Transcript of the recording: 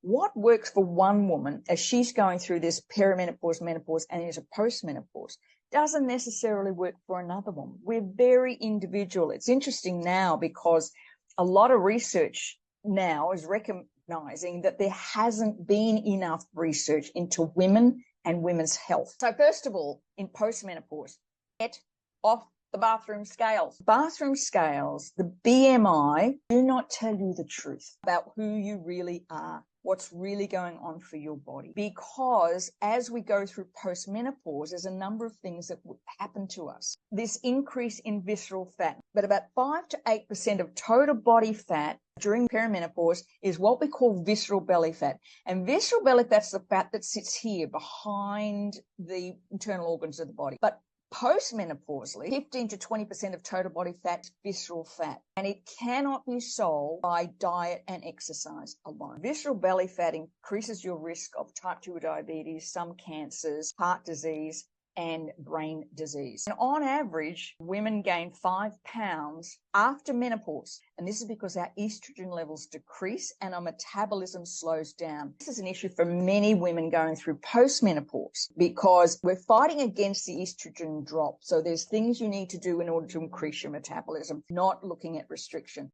what works for one woman as she's going through this perimenopause, menopause, and is a postmenopause doesn't necessarily work for another woman. We're very individual. It's interesting now because a lot of research now is recognizing that there hasn't been enough research into women and women's health. So first of all, in postmenopause, get off the bathroom scales. Bathroom scales, the BMI, do not tell you the truth about who you really are, what's really going on for your body. Because as we go through postmenopause, there's a number of things that would happen to us. This increase in visceral fat, but about 5 to 8% of total body fat during perimenopause is what we call visceral belly fat. And visceral belly fat's the fat that sits here behind the internal organs of the body. But postmenopausally, 15 to 20% of total body fat is visceral fat, and it cannot be solved by diet and exercise alone. Visceral belly fat increases your risk of type 2 diabetes, some cancers, heart disease, and brain disease. And on average, women gain 5 pounds after menopause. And this is because our estrogen levels decrease and our metabolism slows down. This is an issue for many women going through postmenopause because we're fighting against the estrogen drop. So there's things you need to do in order to increase your metabolism, not looking at restriction.